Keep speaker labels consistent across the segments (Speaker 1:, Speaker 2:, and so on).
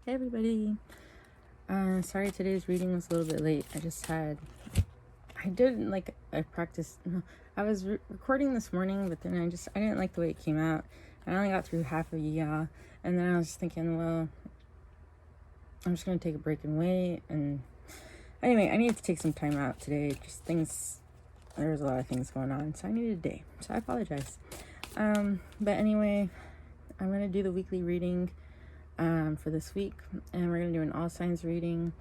Speaker 1: Hey everybody. Sorry today's reading was a little bit late. I practiced. No, I was recording this morning, but then I didn't like the way it came out. I only got through half of y'all, and then I was thinking, well, I'm just gonna take a break and wait. And anyway, I needed to take some time out today. There was a lot of things going on, so I needed a day. So I apologize. But anyway, I'm gonna do the weekly reading for this week, and we're gonna do an all signs reading.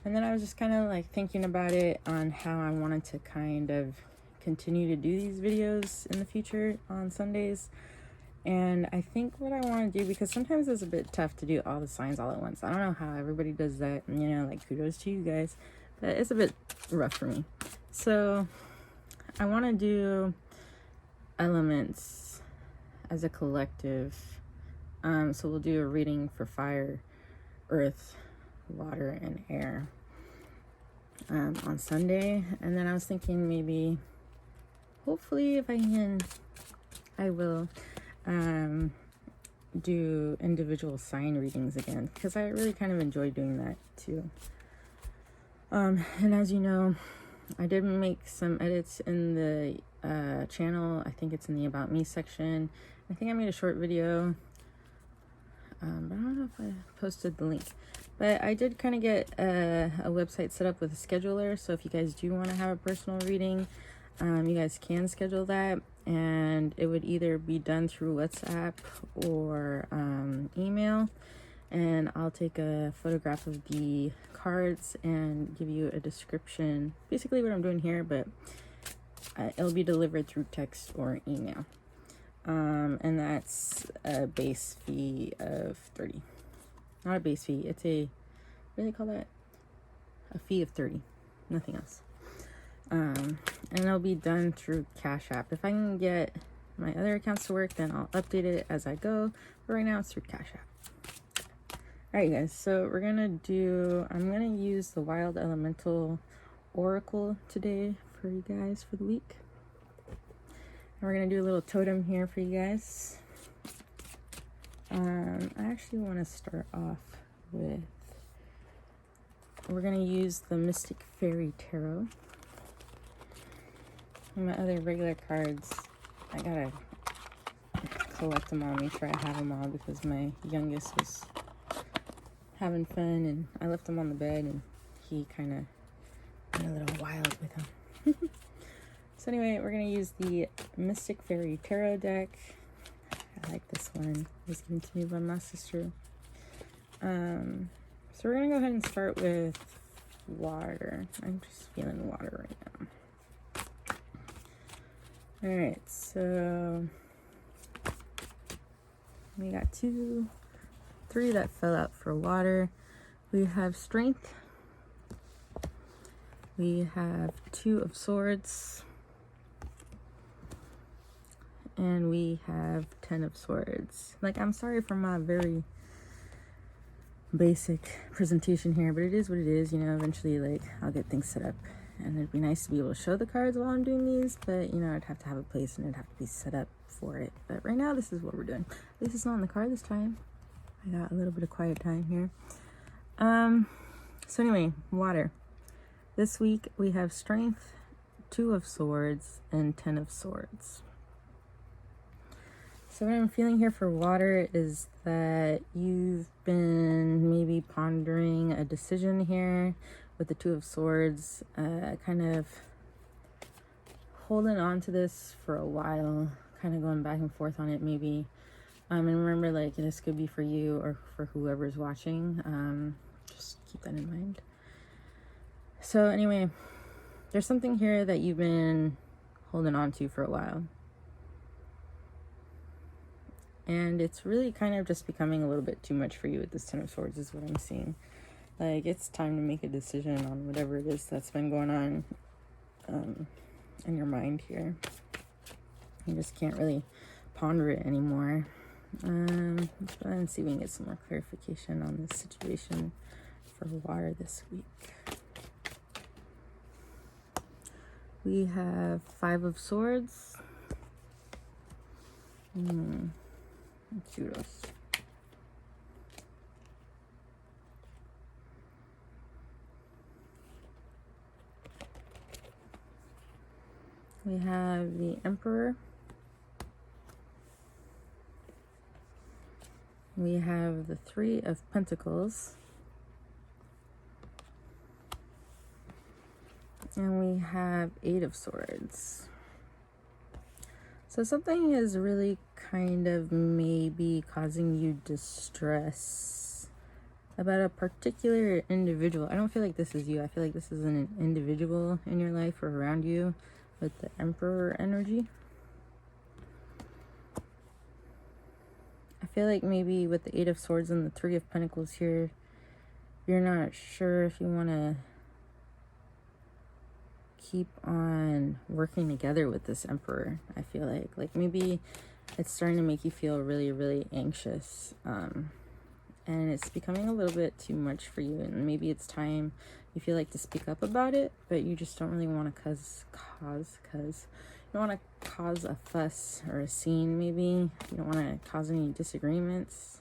Speaker 1: And then I was just kind of like thinking about it on how I wanted to kind of continue to do these videos in the future on Sundays. And I think what I want to do, because sometimes it's a bit tough to do all the signs all at once. I don't know how everybody does that, and like kudos to you guys, but it's a bit rough for me. So I want to do elements as a collective. So we'll do a reading for fire, earth, water, and air on Sunday. And then I was thinking maybe, hopefully if I can, I will do individual sign readings again, because I really kind of enjoy doing that too. And as you know, I did make some edits in the channel. I think it's in the About Me section. I think I made a short video, but I don't know if I posted the link. But I did kind of get a website set up with a scheduler, so if you guys do want to have a personal reading, you guys can schedule that, and it would either be done through WhatsApp or email, and I'll take a photograph of the cards and give you a description, basically what I'm doing here, but it'll be delivered through text or email. And that's a base fee of $30. Not a base fee, it's a, what do they call that? A fee of $30, nothing else. And it'll be done through Cash App. If I can get my other accounts to work, then I'll update it as I go. But right now it's through Cash App. Alright guys, so I'm gonna use the Wild Elemental Oracle today for you guys for the week. And we're gonna do a little totem here for you guys. I actually want to start off with, we're going to use the Mystic Faerie Tarot. And my other regular cards, I gotta collect them all, make sure I have them all, because my youngest was having fun and I left him on the bed and he kind of went a little wild with him. So anyway, we're going to use the Mystic Faerie Tarot Deck. I like this one. It was given to me by my sister. So we're going to go ahead and start with water. I'm just feeling water right now. Alright, so we got 3 that fell out for water. We have Strength. We have 2 of Swords. And we have 10 of Swords. Like, I'm sorry for my very basic presentation here, but it is what it is. Eventually, like, I'll get things set up, and it'd be nice to be able to show the cards while I'm doing these, but I'd have to have a place and it'd have to be set up for it. But right now, this is what we're doing. At least it's not on the card this time. I got a little bit of quiet time here. So anyway, water. This week we have Strength, 2 of Swords, and 10 of Swords. So what I'm feeling here for water is that you've been maybe pondering a decision here with the 2 of Swords, kind of holding on to this for a while, kind of going back and forth on it maybe. And remember, like, this could be for you or for whoever's watching. Just keep that in mind. So anyway, there's something here that you've been holding on to for a while. And it's really kind of just becoming a little bit too much for you with this 10 of Swords is what I'm seeing. Like, it's time to make a decision on whatever it is that's been going on in your mind here. You just can't really ponder it anymore. Let's go ahead and see if we can get some more clarification on this situation for water this week. We have 5 of Swords. Let's see what else. We have the Emperor. We have the Three of Pentacles. And we have Eight of Swords. So something is really kind of maybe causing you distress about a particular individual. I don't feel like this is you. I feel like this is an individual in your life or around you with the Emperor energy. I feel like maybe with the Eight of Swords and the Three of Pentacles here, you're not sure if you want to keep on working together with this Emperor. I feel like maybe it's starting to make you feel really, really anxious, and it's becoming a little bit too much for you, and maybe it's time you feel like to speak up about it, but you just don't really want to cause you don't want to cause a fuss or a scene. Maybe you don't want to cause any disagreements.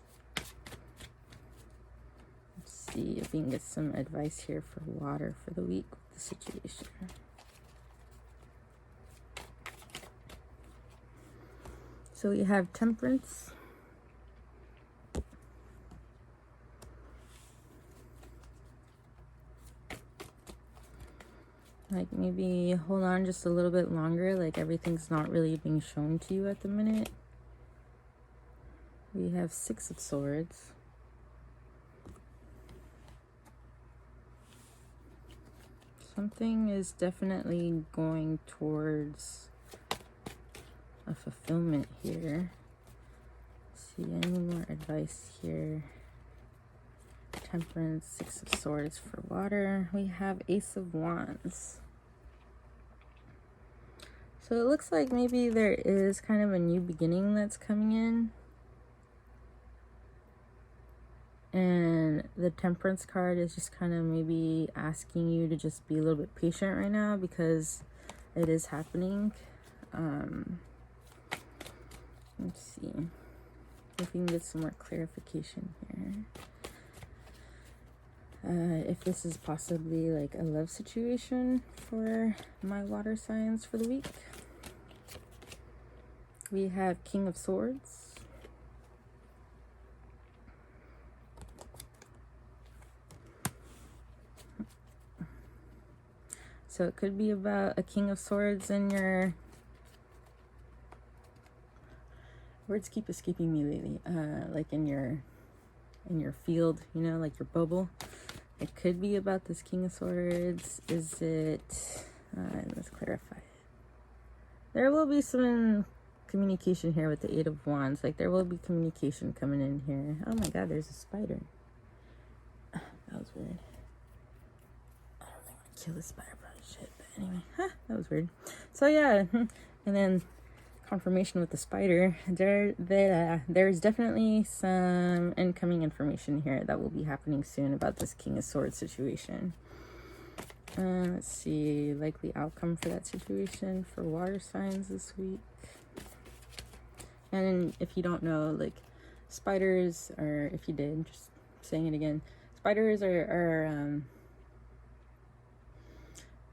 Speaker 1: Let's see if we can get some advice here for water for the week with the situation. So we have Temperance. Like maybe hold on just a little bit longer, like everything's not really being shown to you at the minute. We have Six of Swords. Something is definitely going towards a fulfillment here. Let's see, any more advice here? Temperance, Six of Swords for water. We have Ace of Wands. So it looks like maybe there is kind of a new beginning that's coming in. And the Temperance card is just kind of maybe asking you to just be a little bit patient right now because it is happening. Let's see if we can get some more clarification here. If this is possibly like a love situation for my water signs for the week. We have King of Swords. So it could be about a King of Swords in your... Words keep escaping me lately. Like in your field, you know, like your bubble. It could be about this King of Swords. Is it... let's clarify. There will be some communication here with the Eight of Wands. Like there will be communication coming in here. Oh my god, there's a spider. That was weird. I don't really want to kill the spider, probably shit. But anyway, that was weird. So yeah, and then confirmation with the spider. There's definitely some incoming information here that will be happening soon about this King of Swords situation. Let's see, likely outcome for that situation for water signs this week. And if you don't know, like spiders, or if you did, just saying it again, spiders are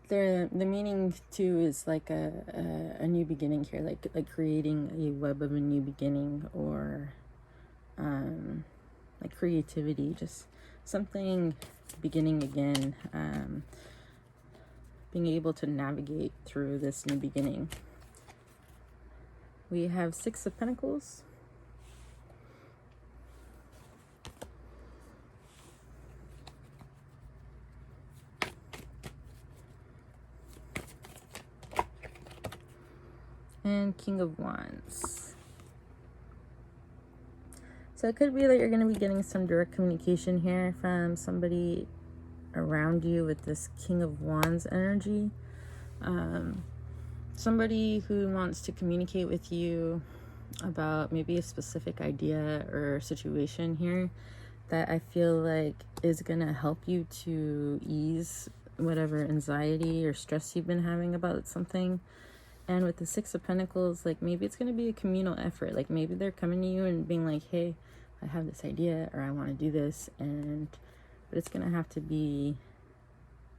Speaker 1: the meaning too is like a new beginning here, like creating a web of a new beginning, or like creativity, just something beginning again, being able to navigate through this new beginning. We have Six of Pentacles. And King of Wands. So it could be that you're going to be getting some direct communication here from somebody around you with this King of Wands energy. Somebody who wants to communicate with you about maybe a specific idea or situation here that I feel like is going to help you to ease whatever anxiety or stress you've been having about something. And with the Six of Pentacles, like maybe it's going to be a communal effort. Like maybe they're coming to you and being like, hey, I have this idea, or I want to do this, but it's going to have to be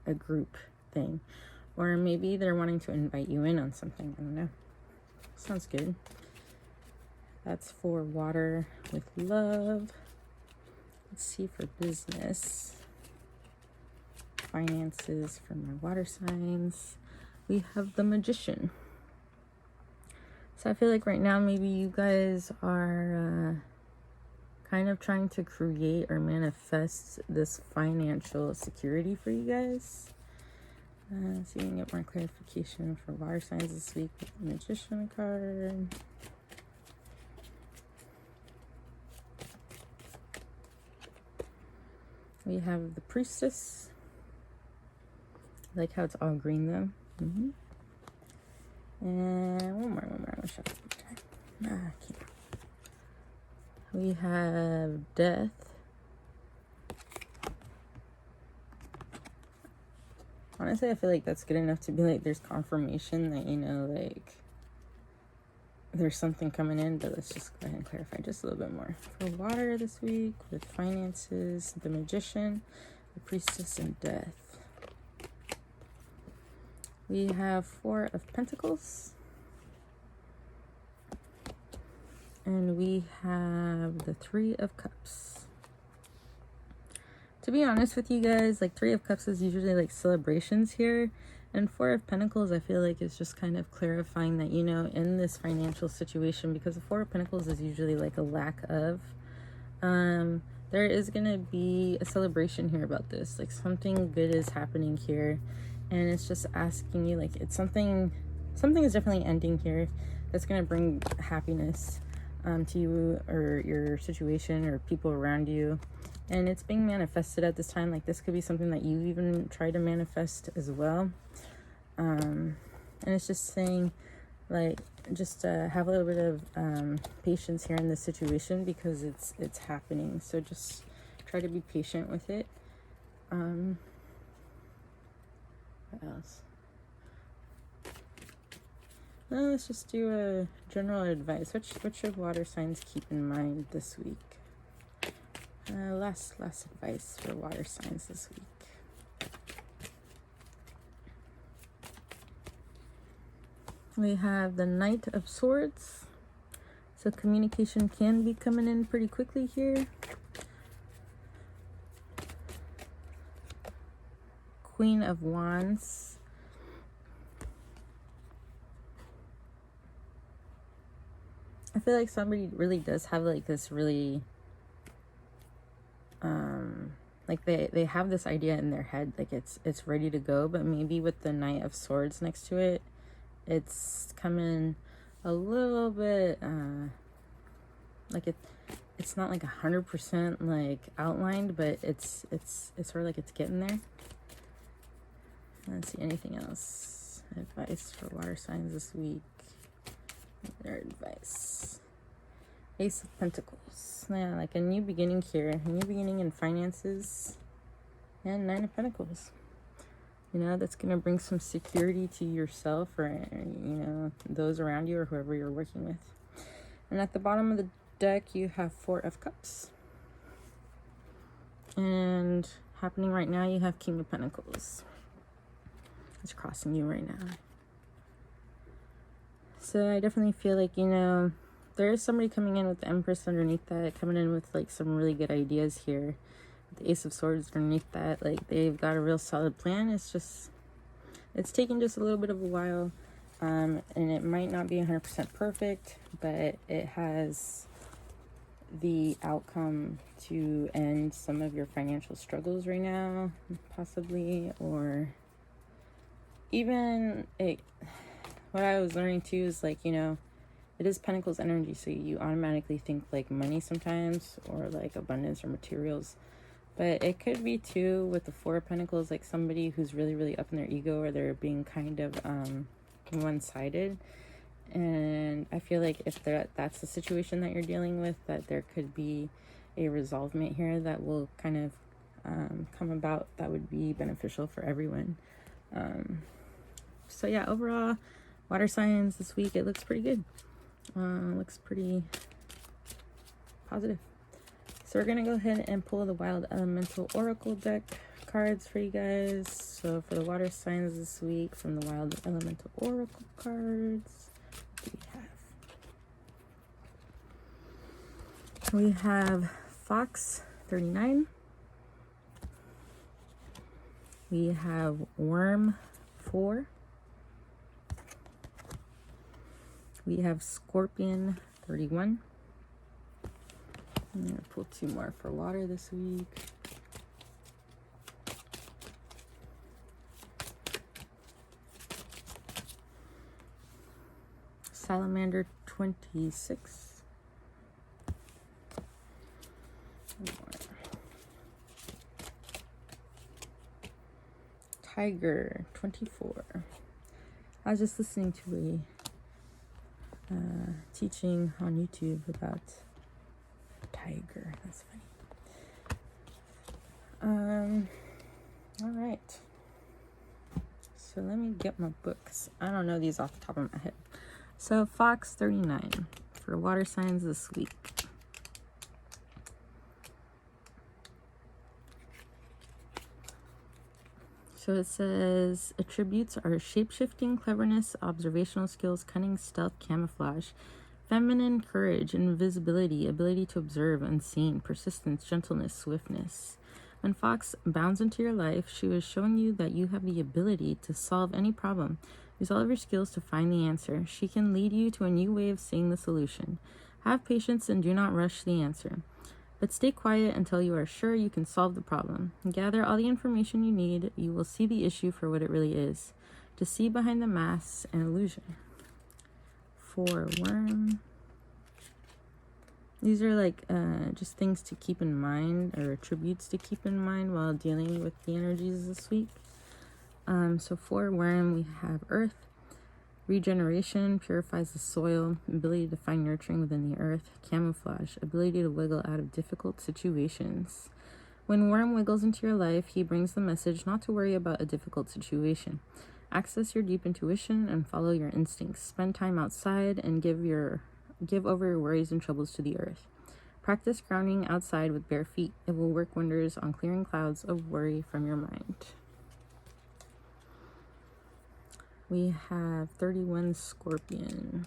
Speaker 1: a group thing. Or maybe they're wanting to invite you in on something. I don't know. Sounds good. That's for water with love. Let's see for business. Finances for my water signs. We have the Magician. So I feel like right now maybe you guys are kind of trying to create or manifest this financial security for you guys. So you can get more clarification for water signs this week with the Magician card. We have the Priestess. I like how it's all green though. And one more. I'm gonna shuffle the time. We have Death. Honestly, I feel like that's good enough to be like there's confirmation that, you know, like there's something coming in, but let's just go ahead and clarify just a little bit more. For water this week with finances, the Magician, the Priestess, and Death. We have 4 of Pentacles. And we have the 3 of Cups. To be honest with you guys, like 3 of Cups is usually like celebrations here. And 4 of Pentacles, I feel like is just kind of clarifying that, you know, in this financial situation, because the 4 of Pentacles is usually like a lack of, there is going to be a celebration here about this. Like something good is happening here. And it's just asking you, like, it's something is definitely ending here that's going to bring happiness to you or your situation or people around you. And it's being manifested at this time. Like this could be something that you even try to manifest as well. And it's just saying, like, just have a little bit of patience here in this situation because it's happening. So just try to be patient with it. What else? Well, let's just do a general advice. What should water signs keep in mind this week? Last advice for water signs this week. We have the Knight of Swords. So communication can be coming in pretty quickly here. Queen of Wands. I feel like somebody really does have like this really like they have this idea in their head, like it's ready to go, but maybe with the Knight of Swords next to it, it's coming a little bit like it's not like 100% like outlined, but it's sort of like it's getting there. Let's see, anything else? Advice for water signs this week. Their advice. Ace of Pentacles. Yeah, like a new beginning here. A new beginning in finances. And 9 of Pentacles. You know, that's going to bring some security to yourself or, you know, those around you or whoever you're working with. And at the bottom of the deck, you have 4 of Cups. And happening right now, you have King of Pentacles. It's crossing you right now. So I definitely feel like, you know, there is somebody coming in with the Empress underneath that, coming in with like some really good ideas here. The Ace of Swords underneath that, like they've got a real solid plan. It's just, it's taking just a little bit of a while, and it might not be 100% perfect, but it has the outcome to end some of your financial struggles right now, possibly, or even what I was learning too is like, you know, it is Pentacles energy, so you automatically think like money sometimes, or like abundance or materials. But it could be too with the 4 of Pentacles, like somebody who's really, really up in their ego, or they're being kind of one-sided. And I feel like if that's the situation that you're dealing with, that there could be a resolvement here that will kind of come about that would be beneficial for everyone. So yeah, overall, water signs this week, it looks pretty good. Looks pretty positive. So we're going to go ahead and pull the Wild Elemental Oracle deck cards for you guys. So for the water signs this week, from the Wild Elemental Oracle cards, what do we have Fox 39. We have Worm 4. We have Scorpion 31. I'm going to pull 2 more for water this week. Salamander 26. Tiger 24. I was just listening to a teaching on YouTube about tiger. That's funny. All right. So let me get my books. I don't know these off the top of my head. So Fox 39 for water signs this week. So it says attributes are shape-shifting, cleverness, observational skills, cunning, stealth, camouflage, feminine courage, invisibility, ability to observe unseen, persistence, gentleness, swiftness. When Fox bounds into your life, she was showing you that you have the ability to solve any problem. Use all of your skills to find the answer. She can lead you to a new way of seeing the solution. Have patience and do not rush the answer. But stay quiet until you are sure you can solve the problem. Gather all the information you need. You will see the issue for what it really is. To see behind the masks and illusion. For Worm. These are like just things to keep in mind, or attributes to keep in mind while dealing with the energies this week. So for Worm, we have Earth. Regeneration purifies the soil, ability to find nurturing within the earth, camouflage, ability to wiggle out of difficult situations. When Worm wiggles into your life, he brings the message not to worry about a difficult situation. Access your deep intuition and follow your instincts. Spend time outside and give over your worries and troubles to the earth. Practice grounding outside with bare feet. It will work wonders on clearing clouds of worry from your mind. We have 31 Scorpion.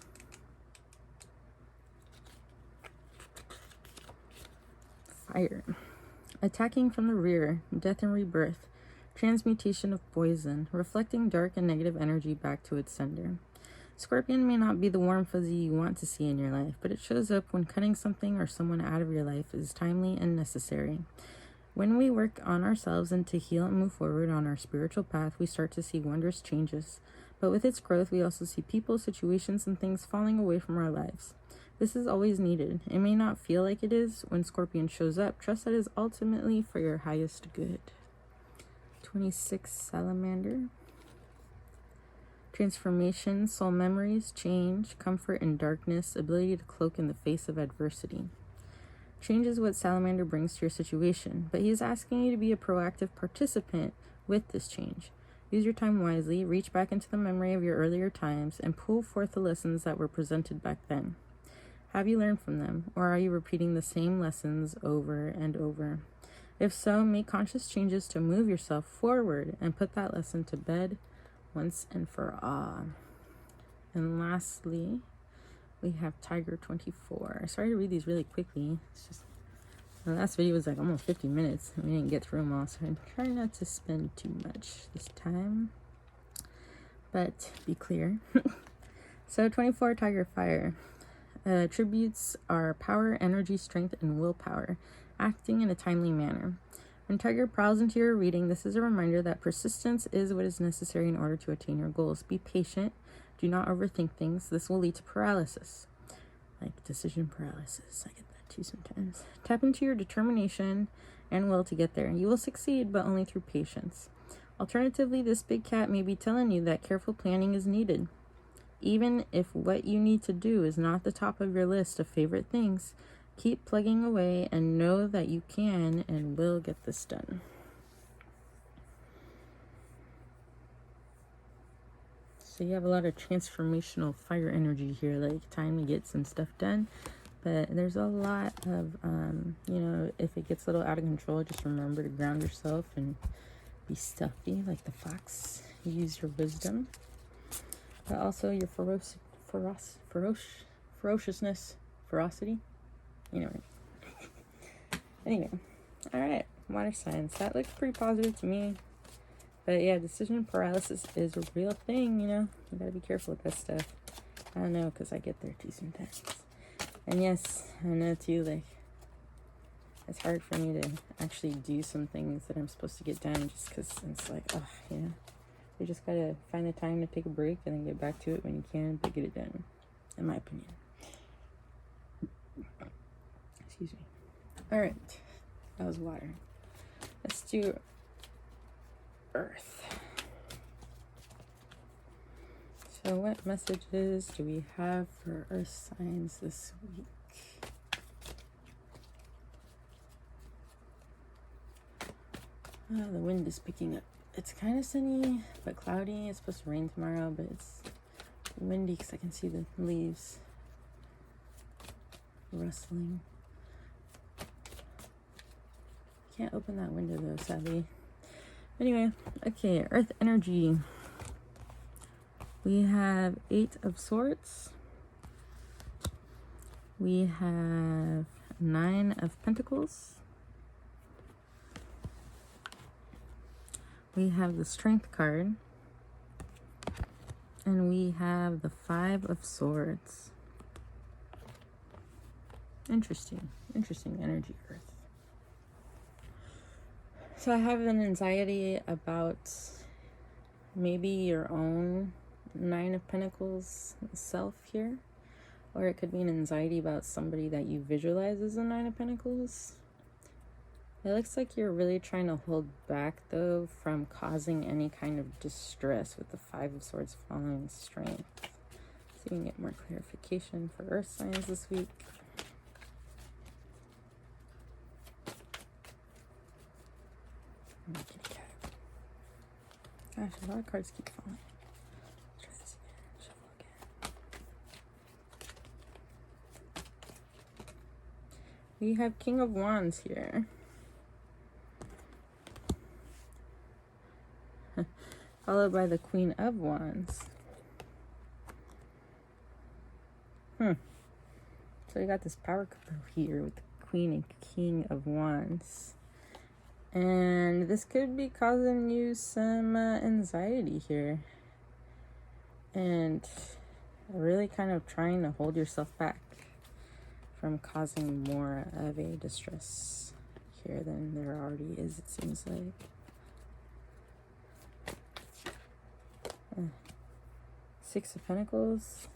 Speaker 1: Fire. Attacking from the rear, death and rebirth, transmutation of poison, reflecting dark and negative energy back to its sender. Scorpion may not be the warm fuzzy you want to see in your life, but it shows up when cutting something or someone out of your life is timely and necessary. When we work on ourselves and to heal and move forward on our spiritual path, we start to see wondrous changes. But with its growth, we also see people, situations, and things falling away from our lives. This is always needed. It may not feel like it is. When Scorpion shows up, trust that it is ultimately for your highest good. 26 Salamander. Transformation, soul memories, change, comfort in darkness, ability to cloak in the face of adversity. Change is what Salamander brings to your situation, but he is asking you to be a proactive participant with this change. Use your time wisely, reach back into the memory of your earlier times, and pull forth the lessons that were presented back then. Have you learned from them, or are you repeating the same lessons over and over? If so, make conscious changes to move yourself forward and put that lesson to bed once and for all. And lastly, we have Tiger 24. Sorry to read these really quickly. It's just the last video was like almost 50 minutes. We didn't get through them all, so I'm trying not to spend too much this time. But be clear. So 24 Tiger Fire. Attributes are power, energy, strength, and willpower, acting in a timely manner. When Tiger prowls into your reading, this is a reminder that persistence is what is necessary in order to attain your goals. Be patient. Do not overthink things. This will lead to paralysis, like decision paralysis. I get that too sometimes. Tap into your determination and will to get there. You will succeed, but only through patience. Alternatively, this big cat may be telling you that careful planning is needed. Even if what you need to do is not the top of your list of favorite things, keep plugging away and know that you can and will get this done. So you have a lot of transformational fire energy here, like time to get some stuff done. But there's a lot of, if it gets a little out of control, just remember to ground yourself and Be stealthy like the fox. Use your wisdom, but also your ferociousness, ferocity. You know. Anyway, all right, water signs. That looks pretty positive to me. But yeah, decision paralysis is a real thing. You know, you gotta be careful with that stuff. I don't know, because I get there too sometimes. And yes, I know too, like, it's hard for me to actually do some things that I'm supposed to get done just because it's like, oh, you know, you just gotta find the time to take a break and then get back to it when you can, but get it done, in my opinion. Excuse me. All right, that was water. Let's do earth. So what messages do we have for earth signs this week? Oh, the wind is picking up. It's kind of sunny, but cloudy. It's supposed to rain tomorrow, but it's windy because I can see the leaves rustling. Can't open that window though, sadly. Anyway, okay, earth energy. We have 8 of Swords. We have 9 of Pentacles. We have the Strength card. And we have the 5 of Swords. Interesting energy, Earth. So I have an anxiety about maybe your own 9 of Pentacles self here. Or it could be an anxiety about somebody that you visualize as a 9 of Pentacles. It looks like you're really trying to hold back, though, from causing any kind of distress with the 5 of Swords following Strength. So you can get more clarification for Earth signs this week. Oh, kitty cat. Gosh, a lot of cards keep falling. Let's try this again. Shuffle again. We have King of Wands here. Followed by the Queen of Wands. So we got this power couple here with the Queen and King of Wands. And this could be causing you some anxiety here. And really kind of trying to hold yourself back from causing more of a distress here than there already is, it seems like. 6 of Pentacles.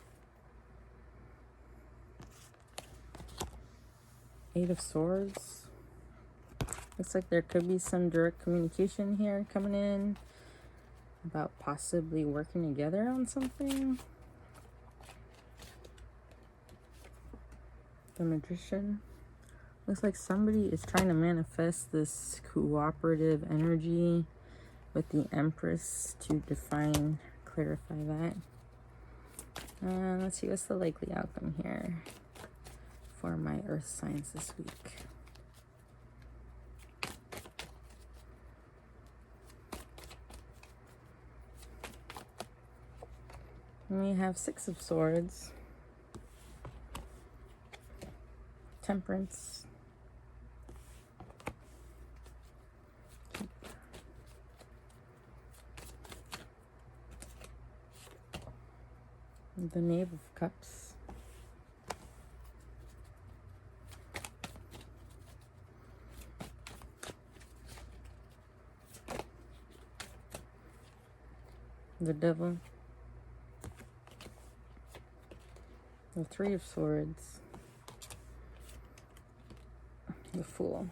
Speaker 1: 8 of Swords. Looks like there could be some direct communication here coming in about possibly working together on something. The Magician. Looks like somebody is trying to manifest this cooperative energy with the Empress to clarify that. Let's see, what's the likely outcome here for my Earth signs this week? And we have 6 of Swords, Temperance, the Knave of Cups, the Devil, the 3 of Swords, the Fool.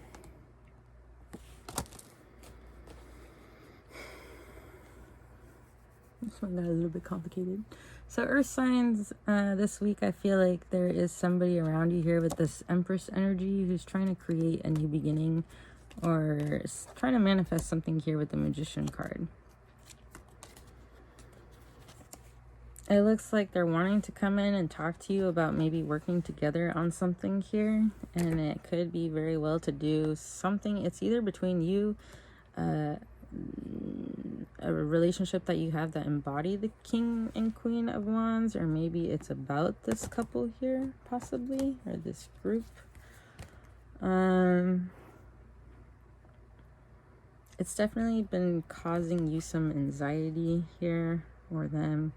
Speaker 1: This one got a little bit complicated. So Earth signs, this week I feel like there is somebody around you here with this Empress energy who's trying to create a new beginning or trying to manifest something here with the Magician card. It looks like they're wanting to come in and talk to you about maybe working together on something here. And it could be very well to do something. It's either between you, a relationship that you have that embody the King and Queen of Wands, or maybe it's about this couple here, possibly, or this group. It's definitely been causing you some anxiety here, or them.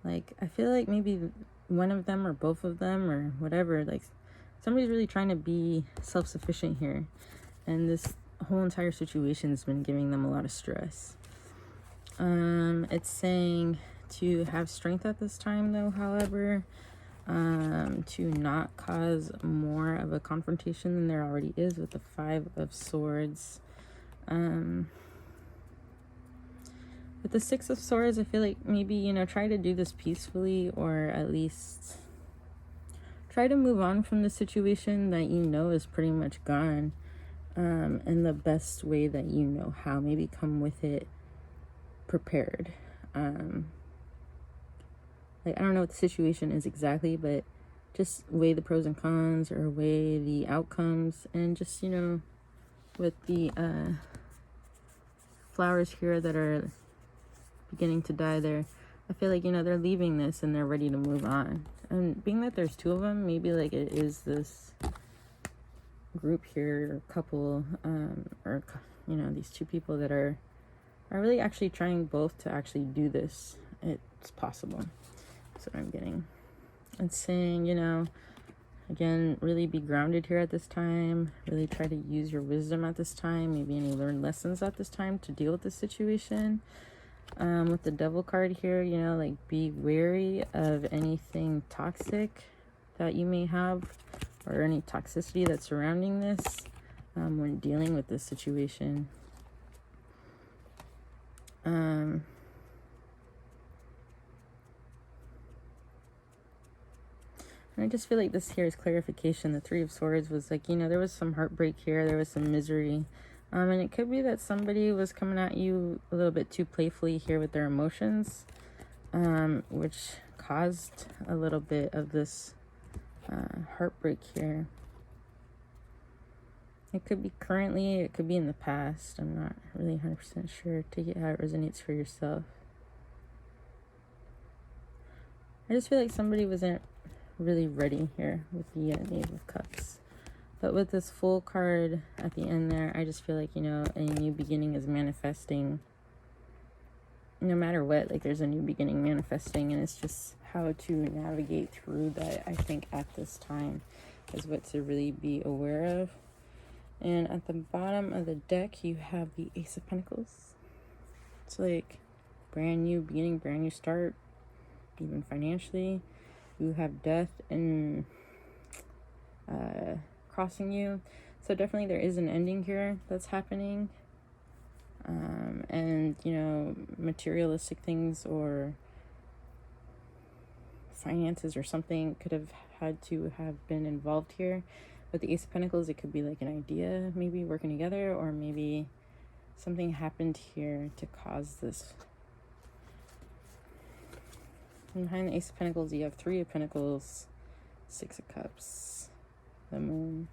Speaker 1: Like, I feel like maybe one of them or both of them or whatever, like somebody's really trying to be self-sufficient here, and this whole entire situation has been giving them a lot of stress. It's saying to have strength at this time, though, however, to not cause more of a confrontation than there already is with the Five of Swords. With the Six of Swords, I feel like maybe, you know, try to do this peacefully, or at least try to move on from the situation that you know is pretty much gone, in the best way that you know how. Maybe come with it prepared. Like, I don't know what the situation is exactly, but just weigh the pros and cons, or weigh the outcomes, and just, you know, with the flowers here that are beginning to die there, I feel like, you know, they're leaving this and they're ready to move on. And being that there's two of them, maybe like it is this group here, or couple, or, you know, these two people that are really actually trying both to actually do this. It's possible. That's what I'm getting. It's saying, you know, again, really be grounded here at this time. Really try to use your wisdom at this time. Maybe any learned lessons at this time to deal with the situation. With the Devil card here, you know, like, be wary of anything toxic that you may have, or any toxicity that's surrounding this, when dealing with this situation. And I just feel like this here is clarification. The Three of Swords was like, you know, there was some heartbreak here, there was some misery. And it could be that somebody was coming at you a little bit too playfully here with their emotions, which caused a little bit of this heartbreak here. It could be currently, it could be in the past. I'm not really 100% sure. Take it how it resonates for yourself. I just feel like somebody wasn't really ready here with the Knave of Cups. But with this Fool card at the end there, I just feel like, you know, a new beginning is manifesting. No matter what, like, there's a new beginning manifesting, and it's just how to navigate through that, I think, at this time is what to really be aware of. And at the bottom of the deck, you have the Ace of Pentacles. It's like brand new beginning, brand new start, even financially. You have death and crossing you. So definitely there is an ending here that's happening. And, you know, materialistic things or finances or something could have had to have been involved here. With the Ace of Pentacles, it could be like an idea, maybe working together, or maybe something happened here to cause this. And behind the Ace of Pentacles, you have Three of Pentacles, Six of Cups, the Moon.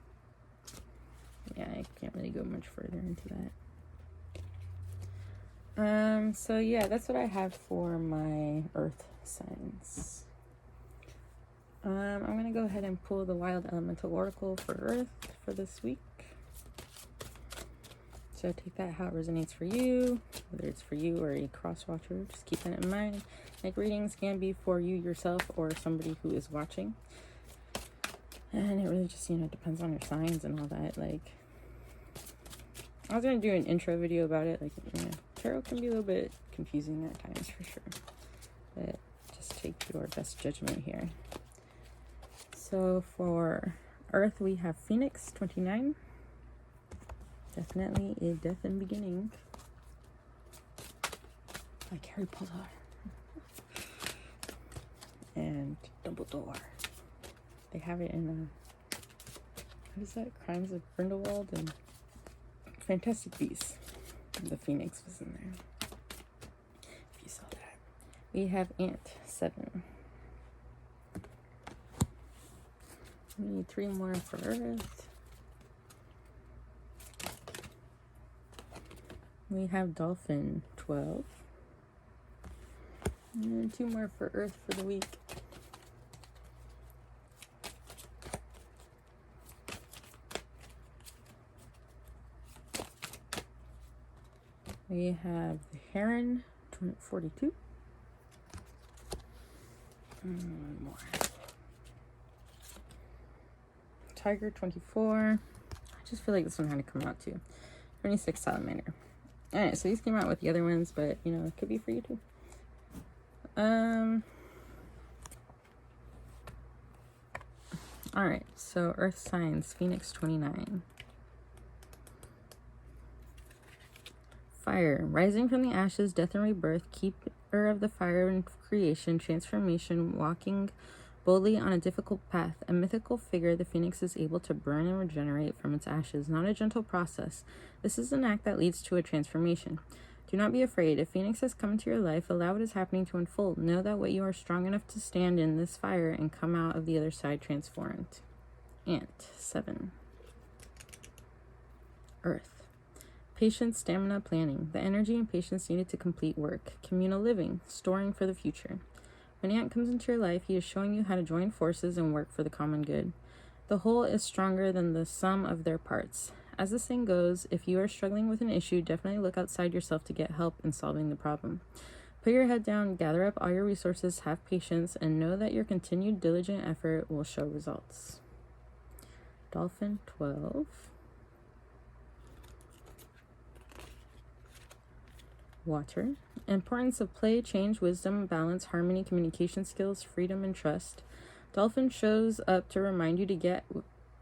Speaker 1: Yeah, I can't really go much further into that. So yeah, that's what I have for my Earth signs. I'm going to go ahead and pull the Wild Elemental Oracle for Earth for this week. So take that how it resonates for you, whether it's for you or a cross-watcher. Just keep that in mind. Like, readings can be for you yourself or somebody who is watching. And it really just, you know, depends on your signs and all that. Like, I was going to do an intro video about it. Like, you know, tarot can be a little bit confusing at times, for sure. But just take your best judgment here. So for Earth, we have Phoenix 29. Definitely a death and beginning. Like Harry Potter. And Dumbledore. They have it in, what is that? Crimes of Grindelwald and Fantastic Beasts. The Phoenix was in there. If you saw that. We have Ant 7. We need 3 more for Earth. We have Dolphin, 12. And 2 more for Earth for the week. We have the Heron, 42. And 1 more. Tiger, 24. I just feel like this one had to come out too. 26, Salamander. Alright, so these came out with the other ones, but you know, it could be for you too. Alright, so Earth signs, Phoenix, 29. Fire, rising from the ashes, death and rebirth, keeper of the fire and creation, transformation, walking boldly on a difficult path. A mythical figure, the phoenix is able to burn and regenerate from its ashes, not a gentle process. This is an act that leads to a transformation. Do not be afraid. If Phoenix has come into your life, allow what is happening to unfold. Know that what you are strong enough to stand in this fire and come out of the other side transformed. Ant, 7. Earth. Patience, stamina, planning. The energy and patience needed to complete work. Communal living, storing for the future. When Ant comes into your life, he is showing you how to join forces and work for the common good. The whole is stronger than the sum of their parts. As the saying goes, if you are struggling with an issue, definitely look outside yourself to get help in solving the problem. Put your head down, gather up all your resources, have patience, and know that your continued diligent effort will show results. Dolphin, 12. Water. Importance of play, change, wisdom, balance, harmony, communication skills, freedom, and trust. Dolphin shows up to remind you to get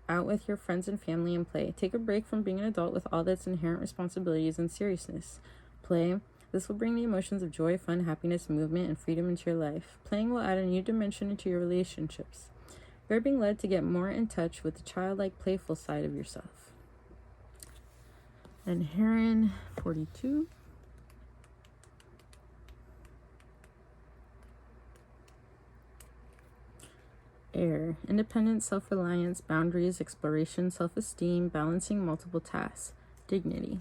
Speaker 1: out with your friends and family and play. Take a break from being an adult with all its inherent responsibilities and seriousness. Play. This will bring the emotions of joy, fun, happiness, movement, and freedom into your life. Playing will add a new dimension into your relationships. You're being led to get more in touch with the childlike, playful side of yourself. And Heron, 42. Air. Independence, self-reliance, boundaries, exploration, self-esteem, balancing multiple tasks. Dignity.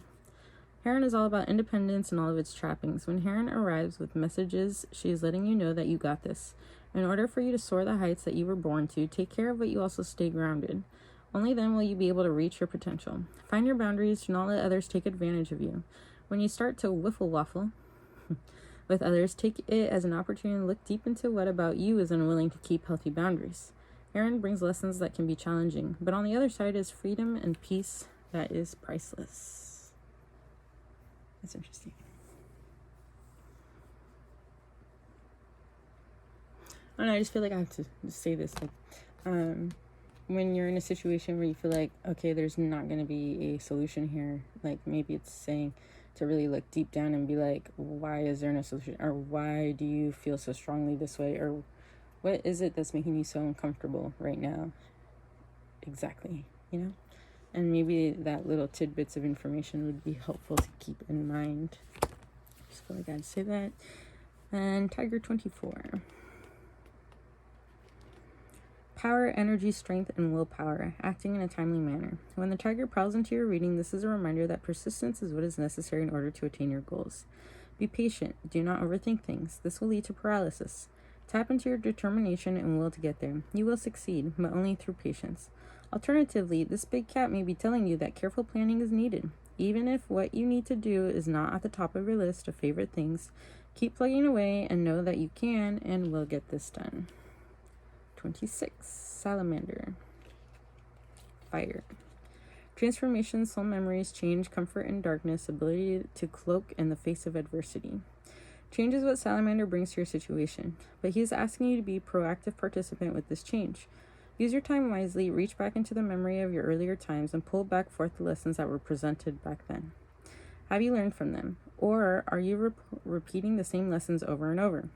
Speaker 1: Heron is all about independence and all of its trappings. When Heron arrives with messages, she is letting you know that you got this. In order for you to soar the heights that you were born to, take care of but you also stay grounded. Only then will you be able to reach your potential. Find your boundaries. Do not let others take advantage of you. When you start to wiffle waffle with others, take it as an opportunity to look deep into what about you is unwilling to keep healthy boundaries. Heron brings lessons that can be challenging, but on the other side is freedom and peace that is priceless. That's interesting. I don't know, I just feel like I have to say this. Like, when you're in a situation where you feel like, okay, there's not going to be a solution here, like maybe it's saying to really look deep down and be like, why is there no solution? Or why do you feel so strongly this way? Or what is it that's making you so uncomfortable right now? Exactly, you know? And maybe that little tidbits of information would be helpful to keep in mind. Just feel like I'd say that. And Tiger, 24. Power, energy, strength, and willpower, acting in a timely manner. When the tiger prowls into your reading, this is a reminder that persistence is what is necessary in order to attain your goals. Be patient. Do not overthink things. This will lead to paralysis. Tap into your determination and will to get there. You will succeed, but only through patience. Alternatively, this big cat may be telling you that careful planning is needed. Even if what you need to do is not at the top of your list of favorite things, keep plugging away and know that you can and will get this done. 26. Salamander. Fire. Transformation, soul memories, change, comfort in darkness, ability to cloak in the face of adversity. Change is what Salamander brings to your situation, but he is asking you to be a proactive participant with this change. Use your time wisely, reach back into the memory of your earlier times, and pull back forth the lessons that were presented back then. Have you learned from them? Or are you repeating the same lessons over and over?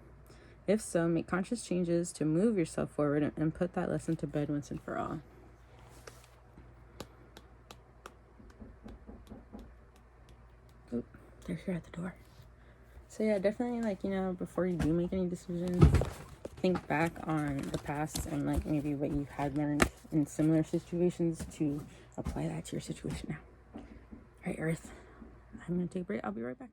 Speaker 1: If so, make conscious changes to move yourself forward and put that lesson to bed once and for all. Oh, they're here at the door. So yeah, definitely, like, you know, before you do make any decisions, think back on the past and like maybe what you had learned in similar situations to apply that to your situation now. All right, Earth, I'm going to take a break. I'll be right back.